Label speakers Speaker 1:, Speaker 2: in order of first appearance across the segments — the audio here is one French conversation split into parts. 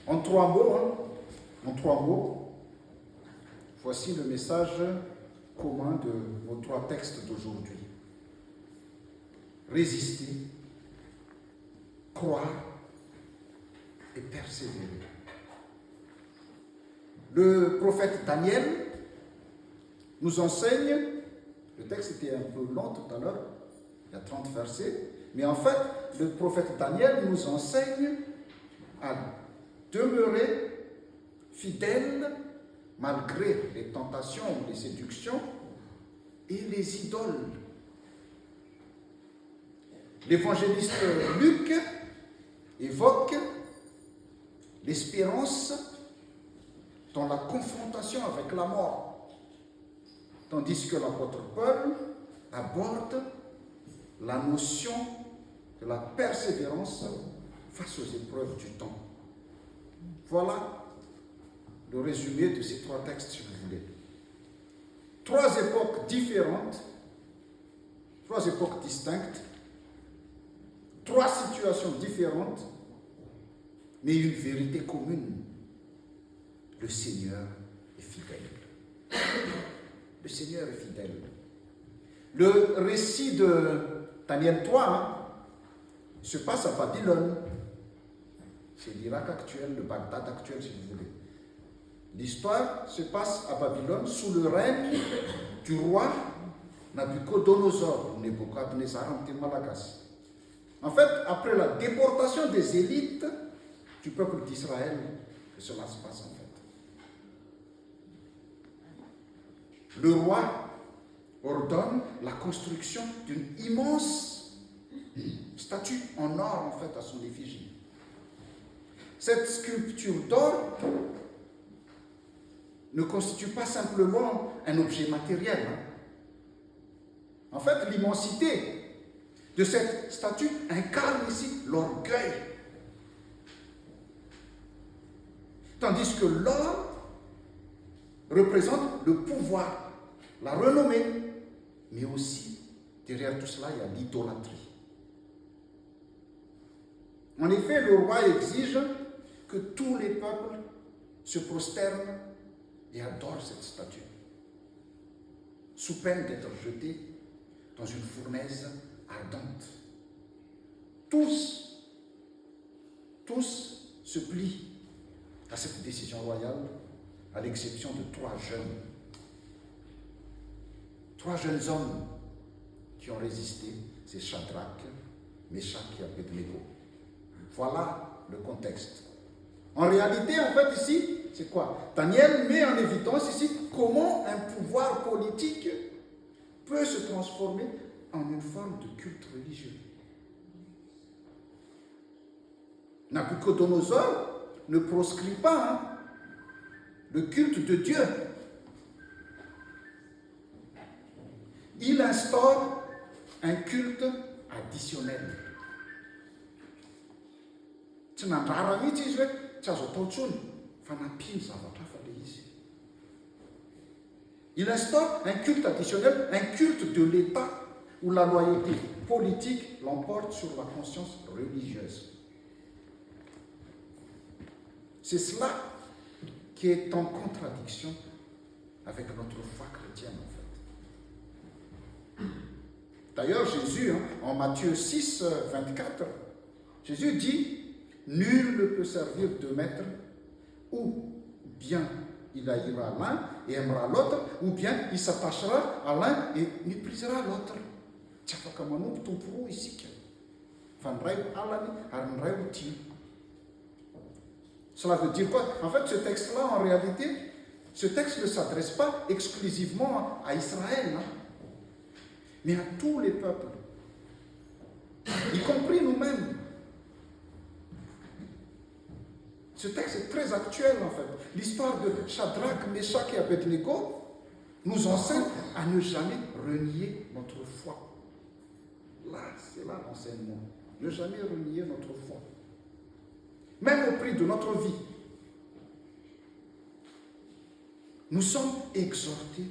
Speaker 1: En trois mots, voici le message commun de nos trois textes d'aujourd'hui. Résister, croire et persévérer. Le prophète Daniel nous enseigne, le texte était un peu long tout à l'heure, il y a 30 versets, mais en fait, le prophète Daniel nous enseigne à demeurer fidèle malgré les tentations, les séductions et les idoles. L'évangéliste Luc évoque l'espérance dans la confrontation avec la mort, tandis que l'apôtre Paul aborde la notion de la persévérance face aux épreuves du temps. Voilà le résumé de ces trois textes, si vous voulez. Trois époques différentes, trois époques distinctes, trois situations différentes, mais une vérité commune. Le Seigneur est fidèle. Le Seigneur est fidèle. Le récit de Daniel 3 se passe à Babylone. C'est l'Irak actuel, le Bagdad actuel, si vous voulez. L'histoire se passe à Babylone sous le règne du roi Nabucodonosor, ou Nebuchadnezzar en malagasy. En fait, après la déportation des élites du peuple d'Israël, que cela se passe en fait. Le roi ordonne la construction d'une immense statue en or, en fait, à son effigie. Cette sculpture d'or ne constitue pas simplement un objet matériel. En fait, l'immensité de cette statue incarne ici l'orgueil. Tandis que l'or représente le pouvoir, la renommée, mais aussi, derrière tout cela, il y a l'idolâtrie. En effet, le roi exige que tous les peuples se prosternent et adorent cette statue, sous peine d'être jetés dans une fournaise ardente. Tous se plient à cette décision royale, à l'exception de trois jeunes hommes qui ont résisté, c'est Shadrach, Meshach et Abednego. Voilà le contexte. En réalité, en fait, ici, c'est quoi? Daniel met en évidence ici comment un pouvoir politique peut se transformer en une forme de culte religieux. Nabucodonosor ne proscrit pas le culte de Dieu. Il instaure un culte additionnel. Il instaure un culte additionnel, un culte de l'État où la loyauté politique l'emporte sur la conscience religieuse. C'est cela qui est en contradiction avec notre foi chrétienne, en fait. D'ailleurs, Jésus, en Matthieu 6, 24, Jésus dit « Nul ne peut servir deux maîtres, ou bien il haïra l'un et aimera l'autre, ou bien il s'attachera à l'un et méprisera l'autre. » Cela veut dire quoi? En fait, ce texte-là, en réalité, ce texte ne s'adresse pas exclusivement à Israël, mais à tous les peuples, y compris nous-mêmes. Ce texte est très actuel, en fait. L'histoire de Shadrach, Meshach et Abednego nous enseigne à ne jamais renier notre foi. Là, c'est là l'enseignement. Ne jamais renier notre foi. Même au prix de notre vie. Nous sommes exhortés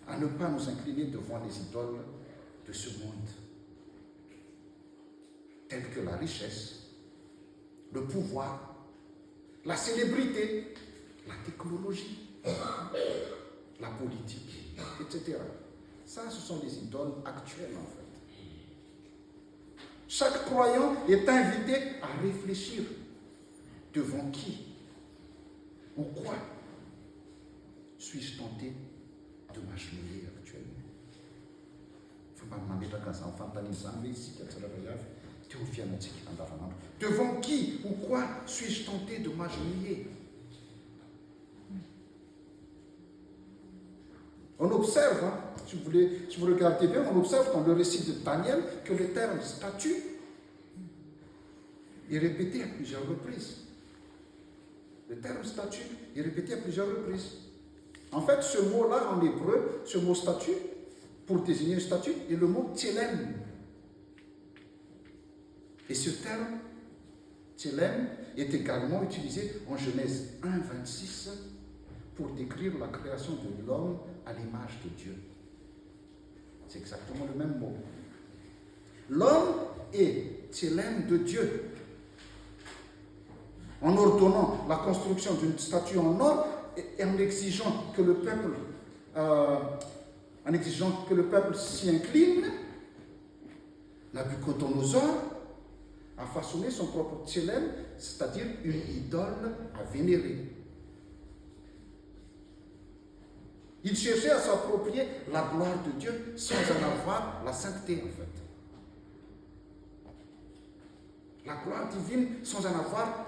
Speaker 1: à ne pas nous incliner devant les idoles de ce monde, telles que la richesse, le pouvoir la célébrité, la technologie, la politique, etc. Ça, ce sont des idoles actuelles en fait. Chaque croyant est invité à réfléchir devant qui ou quoi suis-je tenté de m'agenouiller actuellement. Il ne faut pas demander à quand ça enfant ici, devant qui ou quoi suis-je tenté de m'agenouiller. On observe, hein, si vous regardez bien, on observe dans le récit de Daniel que le terme statue est répété à plusieurs reprises. Le terme statue est répété à plusieurs reprises. En fait, ce mot-là en hébreu, ce mot statue, pour désigner une statue, est le mot tselem. Et ce terme, tselem, est également utilisé en Genèse 1, 26 pour décrire la création de l'homme à l'image de Dieu. C'est exactement le même mot. L'homme est tselem de Dieu. En ordonnant la construction d'une statue en or et en exigeant que le peuple s'y incline, Nabuchodonosor a façonné son propre tselem, c'est-à-dire une idole à vénérer. Il cherchait à s'approprier la gloire de Dieu sans en avoir la sainteté en fait. La gloire divine sans en avoir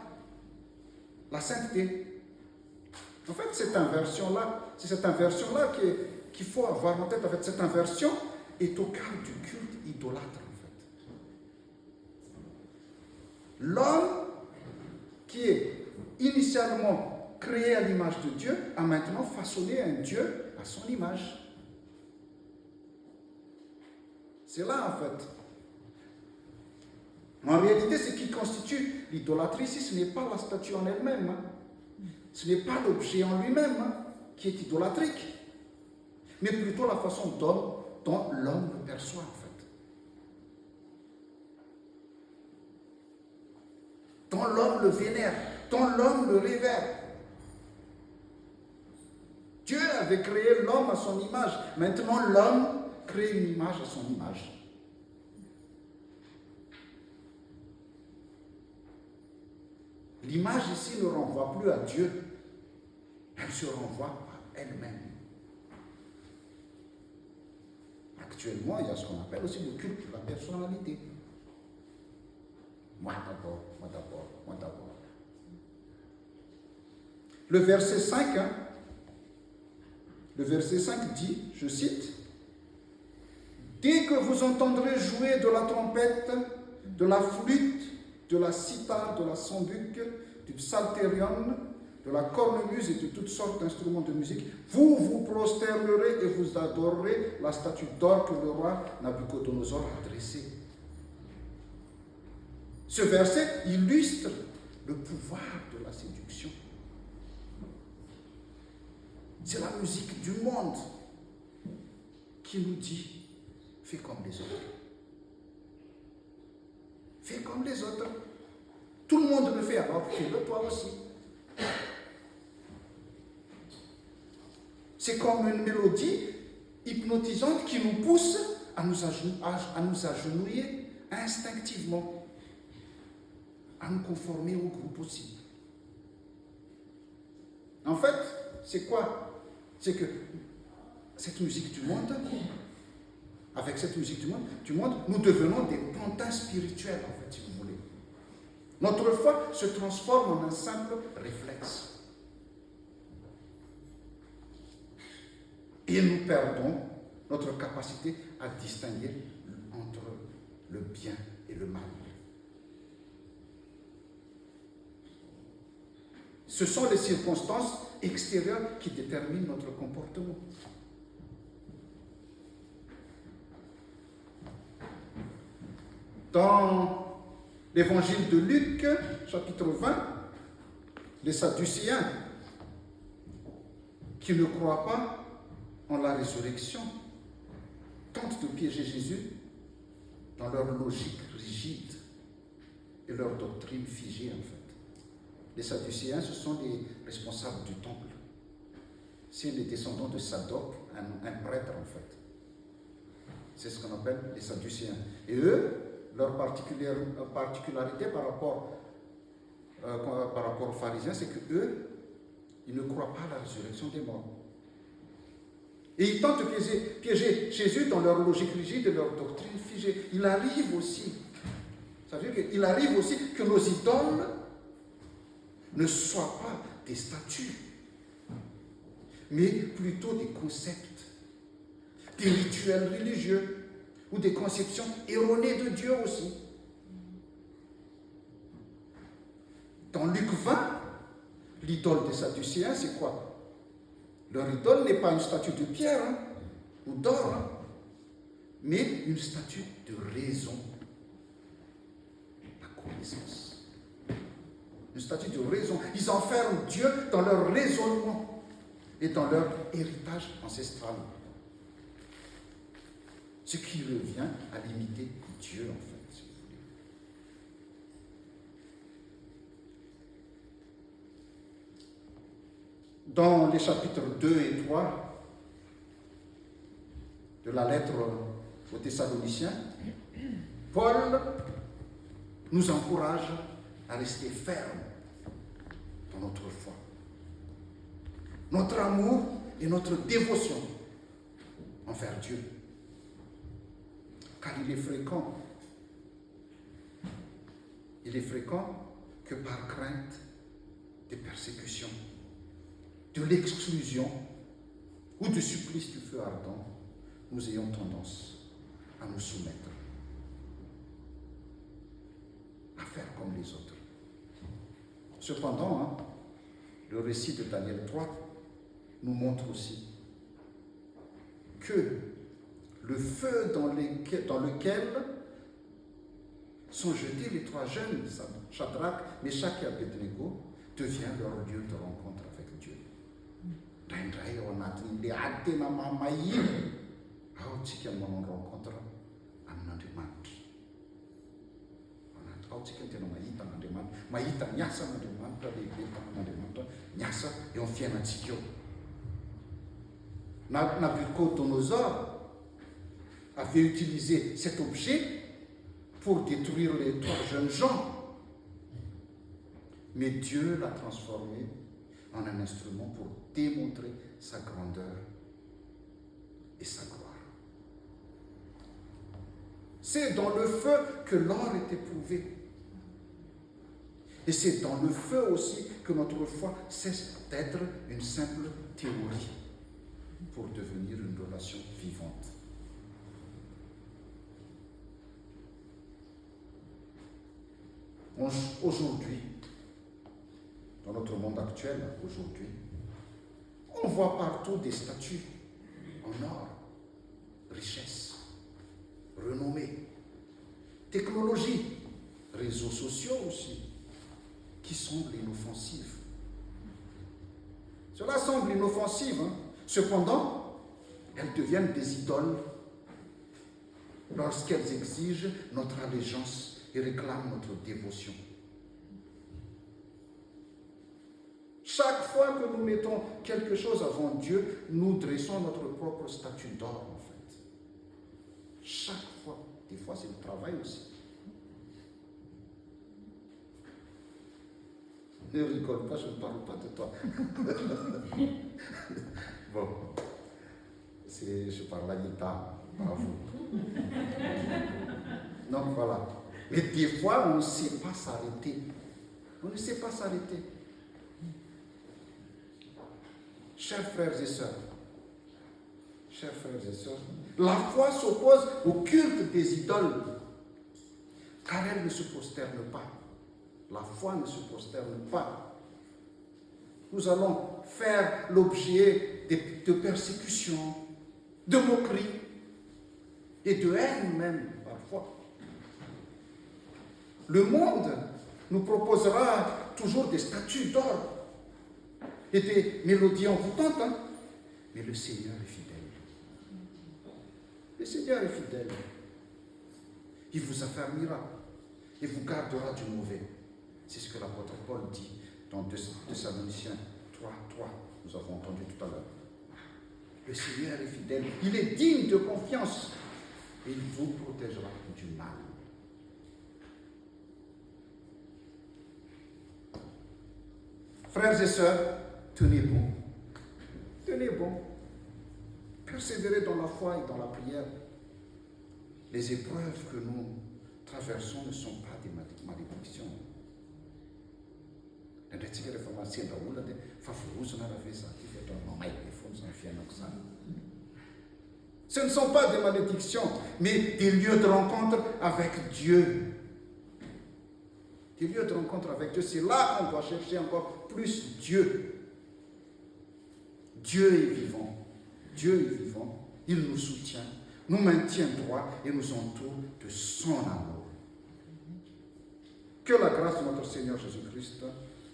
Speaker 1: la sainteté. En fait, c'est cette inversion-là qu'il faut avoir en tête. En fait, cette inversion est au cœur du culte idolâtre, en fait. L'homme qui est initialement créé à l'image de Dieu a maintenant façonné un Dieu à son image. C'est là, en fait. En réalité, ce qui constitue l'idolâtrie ici, ce n'est pas la statue en elle-même. Hein. Ce n'est pas l'objet en lui-même qui est idolâtrique, mais plutôt la façon dont l'homme le perçoit, en fait. Dont l'homme le vénère, dont l'homme le révère. Dieu avait créé l'homme à son image. Maintenant, l'homme crée une image à son image. L'image ici ne renvoie plus à Dieu, elle se renvoie à elle-même. Actuellement, il y a ce qu'on appelle aussi le culte de la personnalité. Moi d'abord, moi d'abord, moi d'abord. Le verset 5, le verset 5 dit, je cite, « Dès que vous entendrez jouer de la trompette, de la flûte, de la cithare, de la sambuc, du psalterion, de la cornemuse et de toutes sortes d'instruments de musique, vous vous prosternerez et vous adorerez la statue d'or que le roi Nabuchodonosor a dressée. » Ce verset illustre le pouvoir de la séduction. C'est la musique du monde qui nous dit « Fais comme les autres. Fais comme les autres. Tout le monde le fait, alors fais-le toi aussi. » C'est comme une mélodie hypnotisante qui nous pousse à nous agenouiller instinctivement, à nous conformer au groupe aussi. En fait, c'est quoi? C'est que cette musique du monde, avec cette musique du monde, nous devenons des pantins spirituels, en fait, si vous voulez. Notre foi se transforme en un simple réflexe. Et nous perdons notre capacité à distinguer entre le bien et le mal. Ce sont les circonstances extérieures qui déterminent notre comportement. Dans l'évangile de Luc, chapitre 20, les Sadducéens qui ne croient pas en la résurrection tentent de piéger Jésus dans leur logique rigide et leur doctrine figée, en fait. Les Sadducéens, ce sont les responsables du temple. C'est les descendants de Sadoc, un prêtre en fait. C'est ce qu'on appelle les Sadducéens. Et eux, leur particularité par rapport aux pharisiens, c'est qu'eux, ils ne croient pas à la résurrection des morts. Et ils tentent de piéger Jésus dans leur logique rigide et leur doctrine figée. Il arrive aussi, ça veut dire qu'il arrive aussi que nos idoles ne soient pas des statues, mais plutôt des concepts, des rituels religieux ou des conceptions erronées de Dieu aussi. Dans Luc 20, l'idole des Sadducéens, c'est quoi? Leur idole n'est pas une statue de pierre ou d'or, mais une statue de raison, la connaissance. Une statue de raison. Ils enferment Dieu dans leur raisonnement et dans leur héritage ancestral. Ce qui revient à limiter Dieu, en fait, si vous voulez. Dans les chapitres 2 et 3 de la lettre aux Thessaloniciens, Paul nous encourage à rester fermes dans notre foi, notre amour et notre dévotion envers Dieu. Car il est fréquent que par crainte des persécutions, de l'exclusion ou du supplice du feu ardent, nous ayons tendance à nous soumettre, à faire comme les autres. Cependant, le récit de Daniel 3 nous montre aussi que le feu dans lequel sont jetés les trois jeunes, Shadrach, Meshach et Abednego, devient leur lieu de rencontre avec Dieu. Et on vient à Tikio. Nabucodonosor avait utilisé cet objet pour détruire les trois jeunes gens. Mais Dieu l'a transformé en un instrument pour démontrer sa grandeur et sa gloire. C'est dans le feu que l'or est éprouvé. Et c'est dans le feu aussi que notre foi cesse d'être une simple théorie pour devenir une relation vivante. Aujourd'hui, dans notre monde actuel, aujourd'hui, on voit partout des statues en or, richesse, renommée, technologie, réseaux sociaux aussi, qui semblent inoffensifs. Cela semble inoffensif, cependant, elles deviennent des idoles lorsqu'elles exigent notre allégeance et réclament notre dévotion. Chaque fois que nous mettons quelque chose avant Dieu, nous dressons notre propre statue d'or, en fait. Chaque fois. Des fois, c'est le travail aussi. Ne rigole pas, je ne parle pas de toi. Bon. Je parle à guitare, pas à vous. Donc voilà. Mais des fois, on ne sait pas s'arrêter. On ne sait pas s'arrêter. Chers frères et sœurs, la foi s'oppose au culte des idoles, car elle ne se prosterne pas. La foi ne se prosterne pas. Nous allons faire l'objet de persécutions, de moqueries et de haine même parfois. Le monde nous proposera toujours des statues d'or et des mélodies envoûtantes, mais le Seigneur est fidèle. Le Seigneur est fidèle. Il vous affermira et vous gardera du mauvais. C'est ce que l'apôtre Paul dit Dans 2 Thessaloniciens 3, nous avons entendu tout à l'heure. Le Seigneur est fidèle, il est digne de confiance. Il vous protégera du mal. Frères et sœurs, tenez bon. Tenez bon. Persévérez dans la foi et dans la prière. Les épreuves que nous traversons ne sont pas des malédictions. Ce ne sont pas des malédictions, mais des lieux de rencontre avec Dieu. Des lieux de rencontre avec Dieu, c'est là qu'on doit chercher encore plus Dieu. Dieu est vivant. Dieu est vivant. Il nous soutient, nous maintient droit et nous entoure de son amour. Que la grâce de notre Seigneur Jésus-Christ,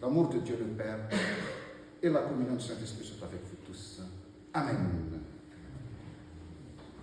Speaker 1: l'amour de Dieu le Père et la communion du Saint-Esprit soient avec vous tous. Amen.